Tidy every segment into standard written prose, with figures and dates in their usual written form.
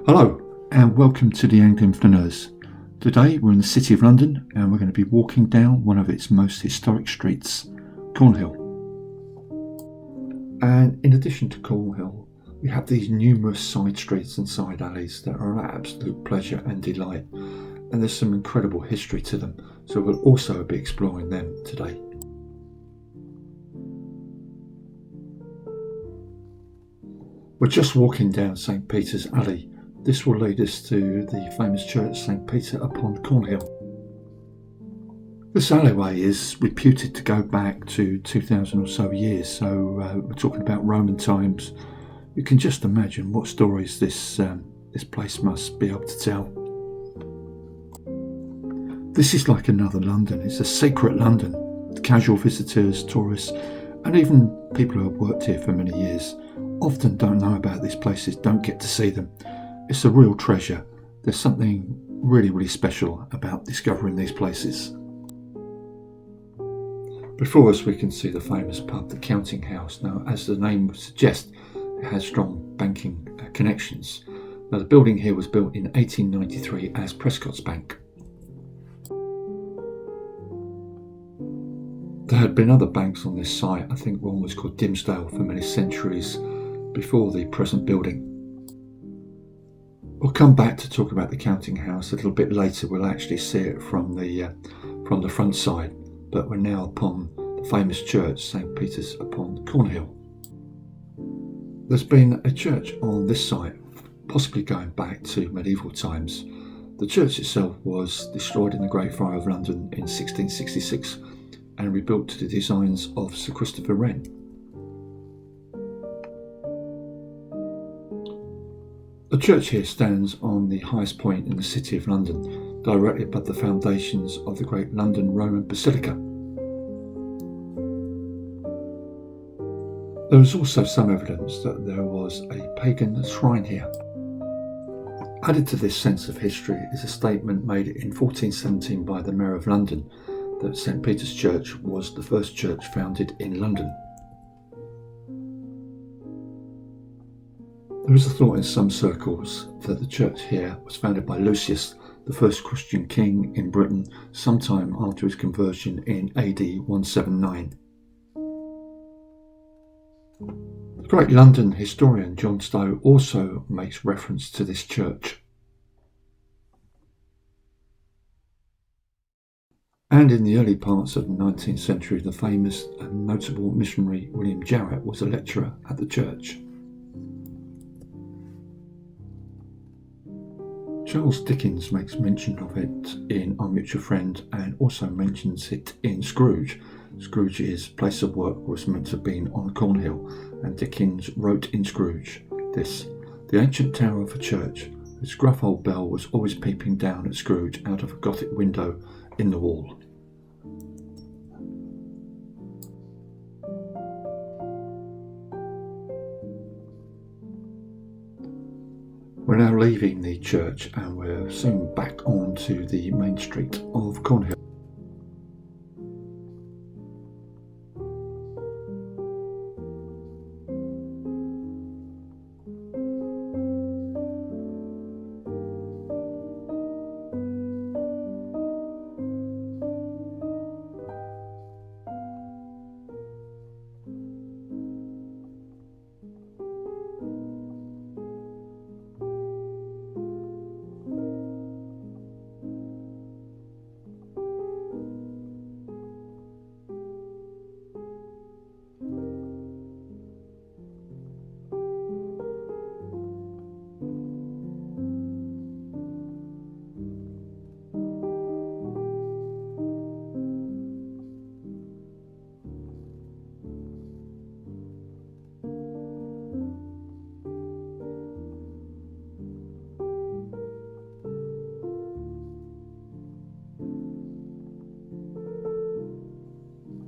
Hello and welcome to the Anglian Flaneurs. Today we're in the City of London and we're going to be walking down one of its most historic streets, Cornhill. And in addition to Cornhill, we have these numerous side streets and side alleys that are an absolute pleasure and delight, and there's some incredible history to them, so we'll also be exploring them today. We're just walking down St Peter's Alley. This will lead us to the famous church St Peter upon Cornhill. This alleyway is reputed to go back to 2,000 or so years, so we're talking about Roman times. You can just imagine what stories this place must be able to tell. This is like another London. It's a secret London. Casual visitors, tourists, and even people who have worked here for many years often don't know about these places, don't get to see them. It's a real treasure. There's something really, really special about discovering these places. Before us we can see the famous pub, the Counting House. Now, as the name would suggest, it has strong banking connections. Now, the building here was built in 1893 as Prescott's Bank. There had been other banks on this site. I think one was called Dimsdale for many centuries before the present building. We'll come back to talk about the Counting House a little bit later. We'll actually see it from the front side, but we're now upon the famous church St Peter's upon Cornhill. There's been a church on this site, possibly going back to medieval times. The church itself was destroyed in the Great Fire of London in 1666 and rebuilt to the designs of Sir Christopher Wren. The church here stands on the highest point in the City of London, directly above the foundations of the great London Roman Basilica. There is also some evidence that there was a pagan shrine here. Added to this sense of history is a statement made in 1417 by the Mayor of London that St Peter's Church was the first church founded in London. There is a thought in some circles that the church here was founded by Lucius, the first Christian king in Britain, sometime after his conversion in AD 179. The great London historian John Stowe also makes reference to this church. And in the early parts of the 19th century, the famous and notable missionary William Jarrett was a lecturer at the church. Charles Dickens makes mention of it in Our Mutual Friend and also mentions it in Scrooge. Scrooge's place of work was meant to have been on Cornhill, and Dickens wrote in Scrooge this: "The ancient tower of a church, whose gruff old bell was always peeping down at Scrooge out of a Gothic window in the wall." We're now leaving the church and we're soon back onto the main street of Cornhill.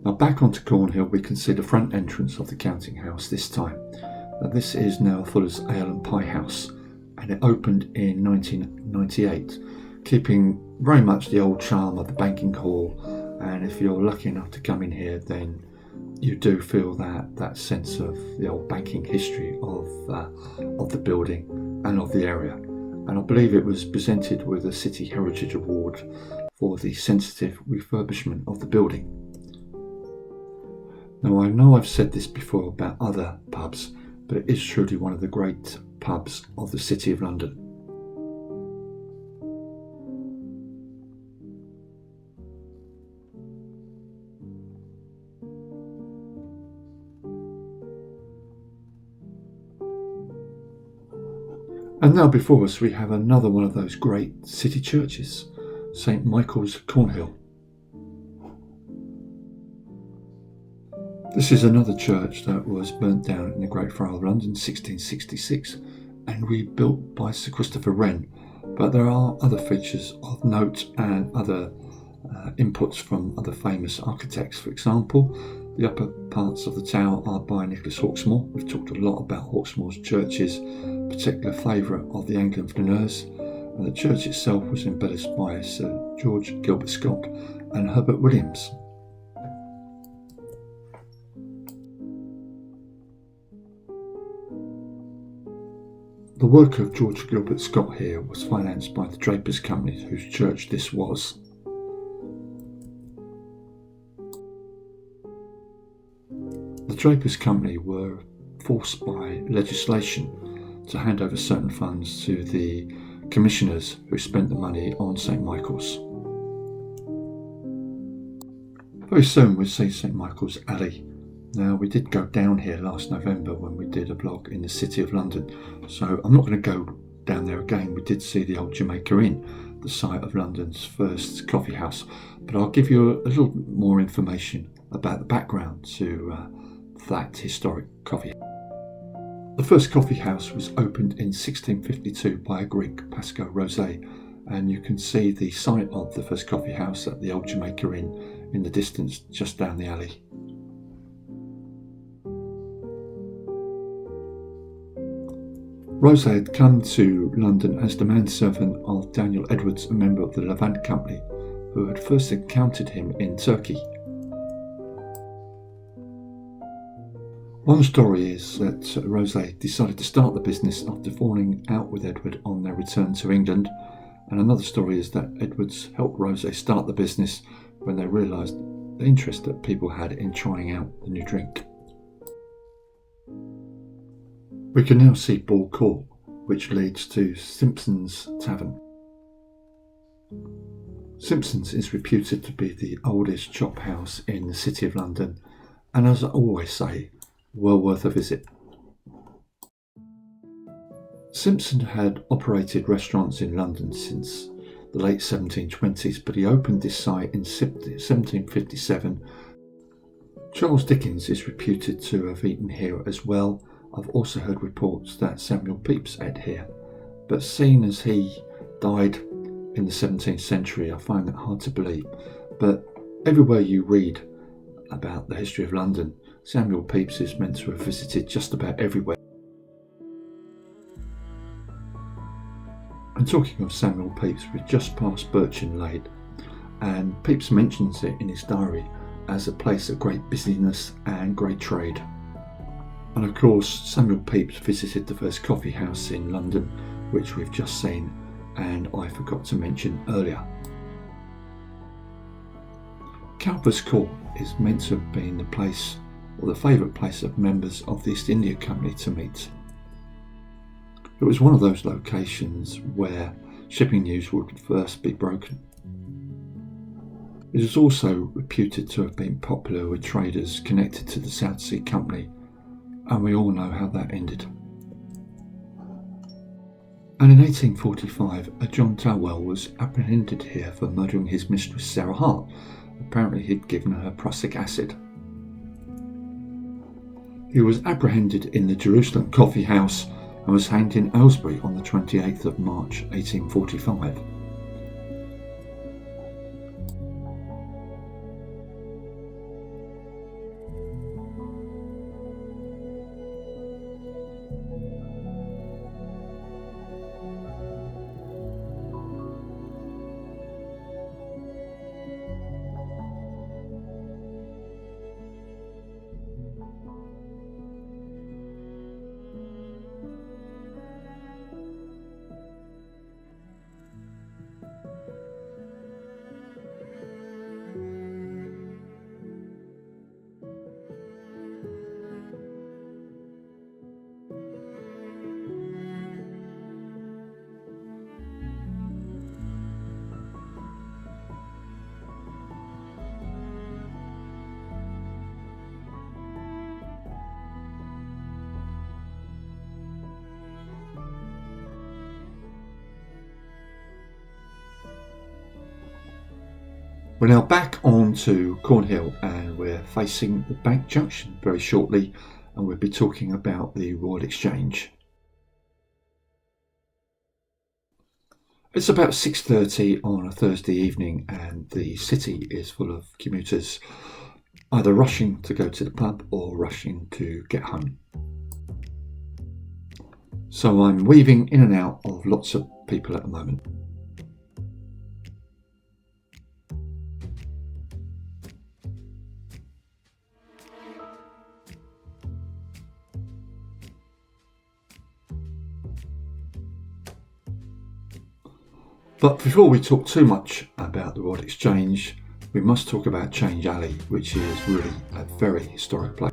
Now back onto Cornhill, we can see the front entrance of the Counting House this time. Now this is now Fuller's Ale and Pie House, and it opened in 1998, keeping very much the old charm of the banking hall. And if you're lucky enough to come in here, then you do feel that sense of the old banking history of the building and of the area. and I believe it was presented with a City Heritage Award for the sensitive refurbishment of the building. Now, I know I've said this before about other pubs, but it is truly one of the great pubs of the City of London. And now before us we have another one of those great city churches, St Michael's, Cornhill. This is another church that was burnt down in the Great Fire of London 1666 and rebuilt by Sir Christopher Wren, but there are other features of note and other inputs from other famous architects. For example, the upper parts of the tower are by Nicholas Hawksmoor. We've talked a lot about Hawksmoor's churches, particular favourite of the Anglican Flaneurs, and the church itself was embellished by Sir George Gilbert Scott and Herbert Williams. The work of George Gilbert Scott here was financed by the Drapers' Company, whose church this was. The Drapers' Company were forced by legislation to hand over certain funds to the commissioners who spent the money on St Michael's. Very soon we'll see St Michael's Alley. Now, we did go down here last November when we did a vlog in the City of London, so I'm not going to go down there again. We did see the old Jamaica Inn, the site of London's first coffee house, but I'll give you a little more information about the background to that historic coffee house. The first coffee house was opened in 1652 by a Greek, Pascal Rosé, and you can see the site of the first coffee house at the old Jamaica Inn in the distance just down the alley. Rosé had come to London as the manservant of Daniel Edwards, a member of the Levant Company, who had first encountered him in Turkey. One story is that Rosé decided to start the business after falling out with Edward on their return to England, and another story is that Edwards helped Rosé start the business when they realised the interest that people had in trying out the new drink. We can now see Ball Court, which leads to Simpson's Tavern. Simpson's is reputed to be the oldest chop house in the City of London, and as I always say, well worth a visit. Simpson had operated restaurants in London since the late 1720s, but he opened this site in 1757. Charles Dickens is reputed to have eaten here as well. I've also heard reports that Samuel Pepys ate here, but seeing as he died in the 17th century, I find that hard to believe. But everywhere you read about the history of London, Samuel Pepys is meant to have visited just about everywhere. And talking of Samuel Pepys, we've just passed Birchin Lane, and Pepys mentions it in his diary as a place of great busyness and great trade. And of course, Samuel Pepys visited the first coffee house in London, which we've just seen, and I forgot to mention earlier. Calver's Court is meant to have been the place, or the favourite place of members of the East India Company to meet. It was one of those locations where shipping news would first be broken. It is also reputed to have been popular with traders connected to the South Sea Company, and we all know how that ended. And in 1845, a John Talwell was apprehended here for murdering his mistress Sarah Hart. Apparently he'd given her prussic acid. He was apprehended in the Jerusalem Coffee House and was hanged in Aylesbury on the 28th of March 1845. We're now back on to Cornhill and we're facing the Bank Junction very shortly, and we'll be talking about the Royal Exchange. It's about 6:30 on a Thursday evening and the city is full of commuters, either rushing to go to the pub or rushing to get home. So I'm weaving in and out of lots of people at the moment. But before we talk too much about the Royal Exchange, we must talk about Change Alley, which is really a very historic place.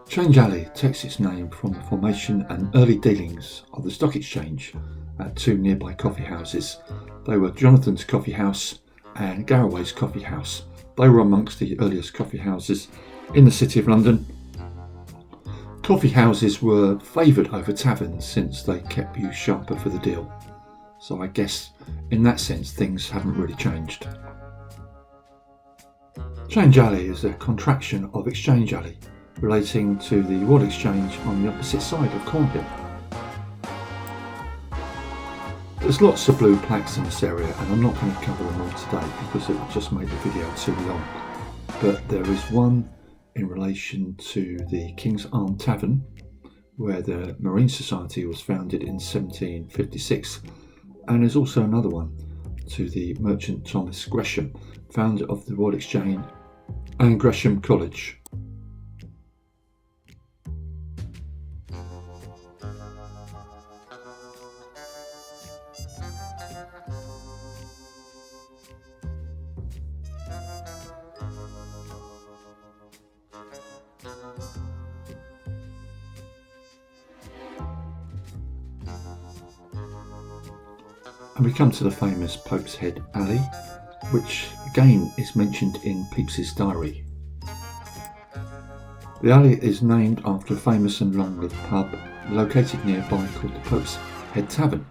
Change Alley takes its name from the formation and early dealings of the Stock Exchange at two nearby coffee houses. They were Jonathan's Coffee House and Garraway's Coffee House. They were amongst the earliest coffee houses in the City of London. Coffee houses were favoured over taverns since they kept you sharper for the deal. So I guess in that sense things haven't really changed. Change Alley is a contraction of Exchange Alley, relating to the Royal Exchange on the opposite side of Cornhill. There's lots of blue plaques in this area and I'm not going to cover them all today because it would just make the video too long. But there is one in relation to the King's Arm Tavern, where the Marine Society was founded in 1756. And there's also another one to the merchant Thomas Gresham, founder of the Royal Exchange and Gresham College. And we come to the famous Pope's Head Alley, which again is mentioned in Pepys's diary. The alley is named after a famous and long-lived pub located nearby called the Pope's Head Tavern,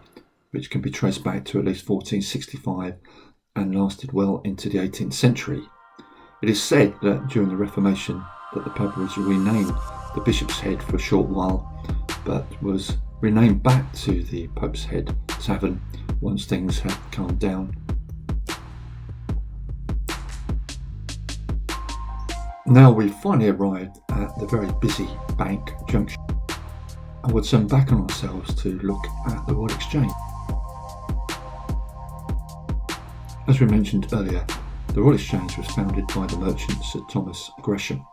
which can be traced back to at least 1465 and lasted well into the 18th century. It is said that during the Reformation that the pub was renamed the Bishop's Head for a short while, but was renamed back to the Pope's Head Tavern once things had calmed down. Now we've finally arrived at the very busy Bank Junction and we'll turn back on ourselves to look at the Royal Exchange. As we mentioned earlier, the Royal Exchange was founded by the merchant Sir Thomas Gresham.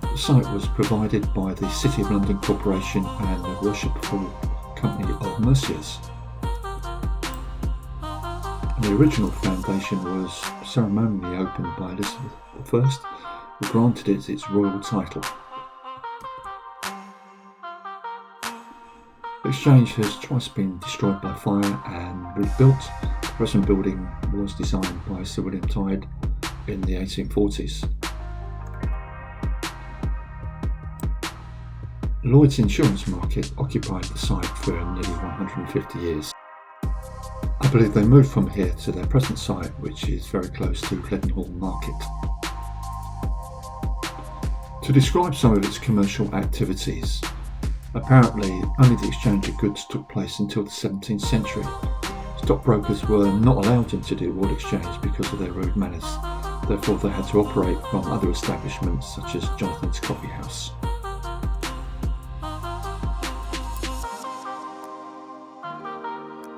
The site was provided by the City of London Corporation and the Worshipful Company of Merciers. And the original foundation was ceremonially opened by Elizabeth I, who granted it its royal title. The Exchange has twice been destroyed by fire and rebuilt. The present building was designed by Sir William Tide in the 1840s. Lloyd's insurance market occupied the site for nearly 150 years. I believe they moved from here to their present site, which is very close to Leadenhall Market. To describe some of its commercial activities, apparently only the exchange of goods took place until the 17th century. Stockbrokers were not allowed into the Royal Exchange because of their rude manners, therefore they had to operate from other establishments such as Jonathan's Coffee House.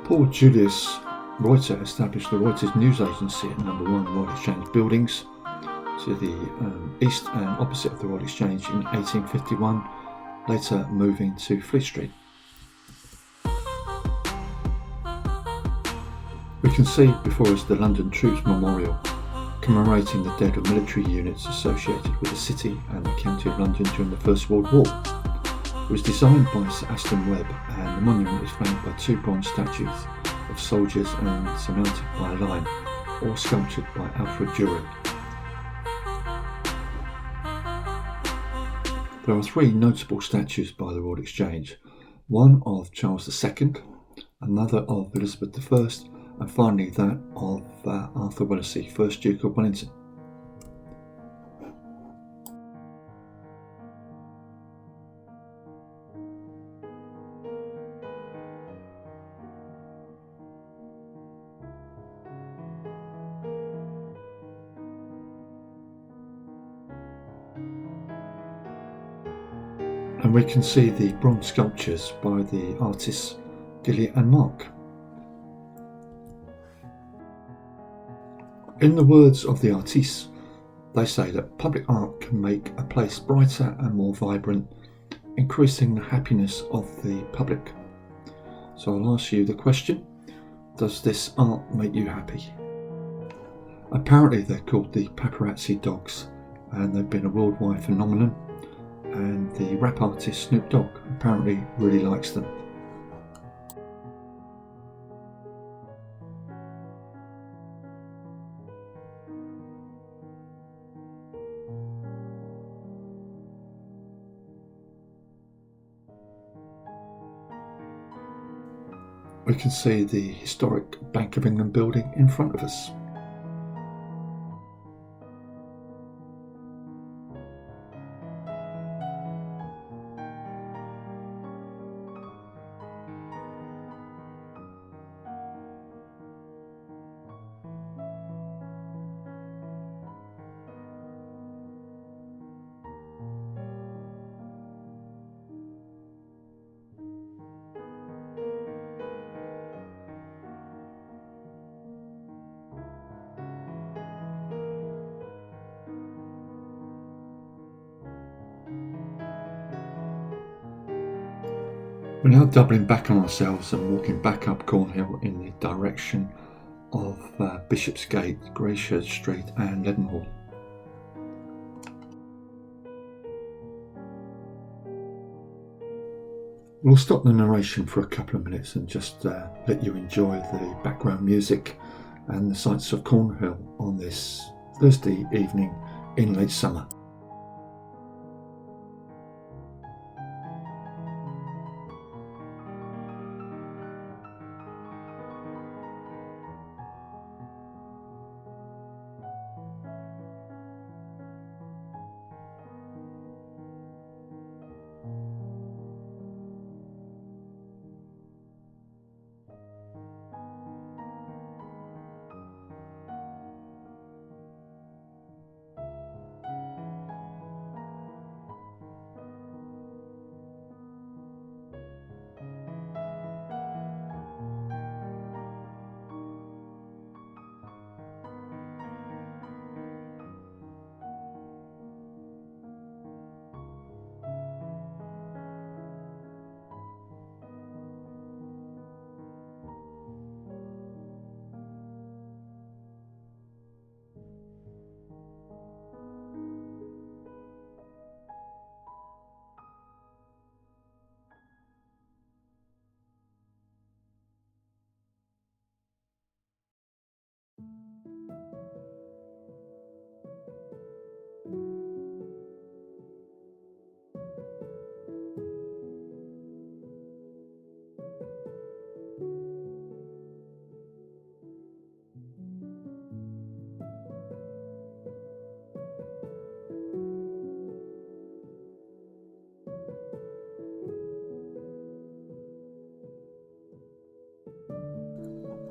Paul Julius Reuter established the Reuters news agency at No. 1 Royal Exchange Buildings to the east and opposite of the Royal Exchange in 1851, later moving to Fleet Street. We can see before us the London Troops Memorial, commemorating the dead of military units associated with the City and the County of London during the First World War. It was designed by Sir Aston Webb, and the monument is flanked by two bronze statues of soldiers and surmounted by a lion, all sculptured by Alfred Dury. There are three notable statues by the Royal Exchange, one of Charles II, another of Elizabeth I, and finally that of Arthur Wellesley, 1st Duke of Wellington. And we can see the bronze sculptures by the artists Gilliat and Mark. In the words of the artistes, they say that public art can make a place brighter and more vibrant, increasing the happiness of the public. So I'll ask you the question, does this art make you happy? Apparently they're called the paparazzi dogs, and they've been a worldwide phenomenon, and the rap artist Snoop Dogg apparently really likes them. We can see the historic Bank of England building in front of us. We're now doubling back on ourselves and walking back up Cornhill in the direction of Bishopsgate, Greychurch Street and Leadenhall. We'll stop the narration for a couple of minutes and just let you enjoy the background music and the sights of Cornhill on this Thursday evening in late summer.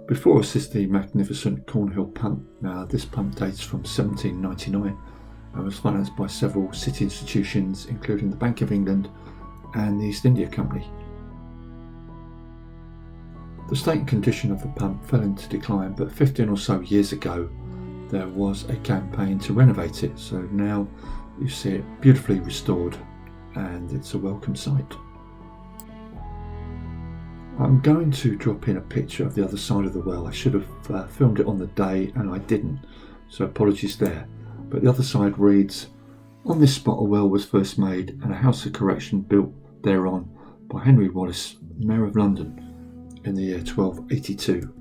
Before us is the magnificent Cornhill pump. Now this pump dates from 1799 and was financed by several city institutions including the Bank of England and the East India Company. The state and condition of the pump fell into decline, but 15 or so years ago there was a campaign to renovate it, so now you see it beautifully restored and it's a welcome sight. I'm going to drop in a picture of the other side of the well. I should have filmed it on the day and I didn't, so apologies there. But the other side reads, "On this spot a well was first made and a house of correction built thereon by Henry Wallace, Mayor of London, in the year 1282.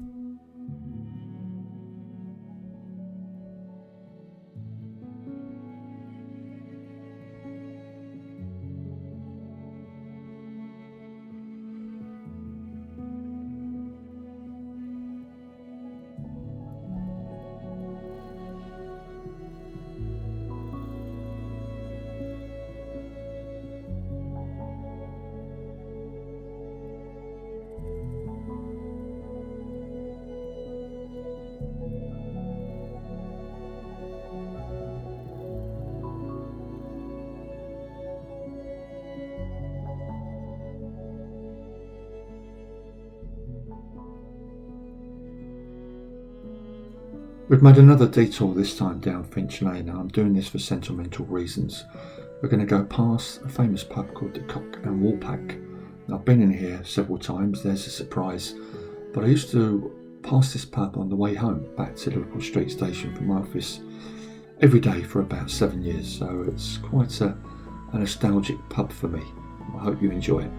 We've made another detour, this time down Finch Lane, and I'm doing this for sentimental reasons. We're going to go past a famous pub called the Cock and Woolpack. I've been in here several times, there's a surprise, but I used to pass this pub on the way home back to Liverpool Street Station from my office every day for about 7 years, so it's quite a nostalgic pub for me. I hope you enjoy it.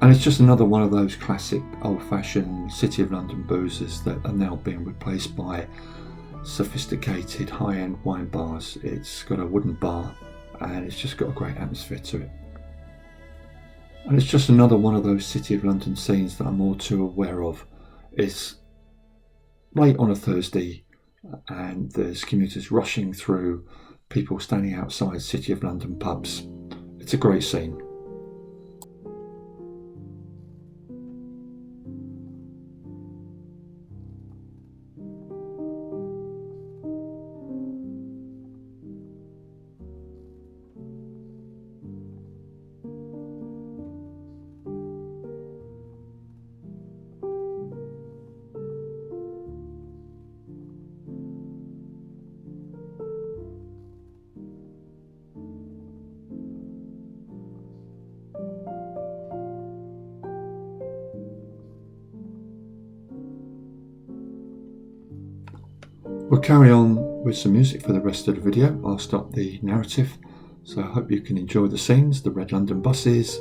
And it's just another one of those classic old-fashioned City of London boozers that are now being replaced by sophisticated high-end wine bars. It's got a wooden bar and it's just got a great atmosphere to it. And it's just another one of those City of London scenes that I'm all too aware of. It's late on a Thursday and there's commuters rushing through, people standing outside City of London pubs. It's a great scene. We'll carry on with some music for the rest of the video. I'll stop the narrative, so I hope you can enjoy the scenes, the red London buses,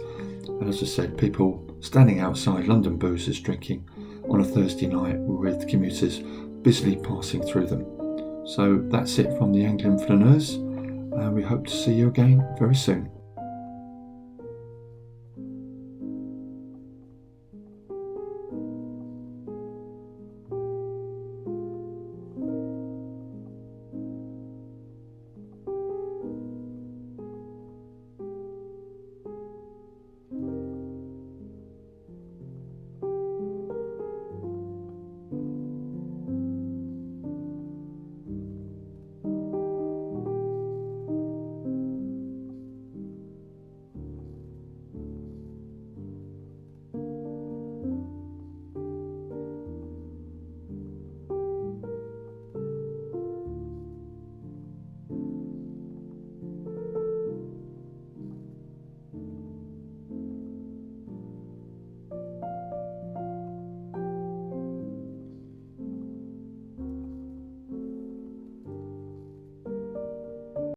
and as I said, people standing outside, London boozers drinking on a Thursday night with commuters busily passing through them. So that's it from the Anglian Flaneurs, and we hope to see you again very soon.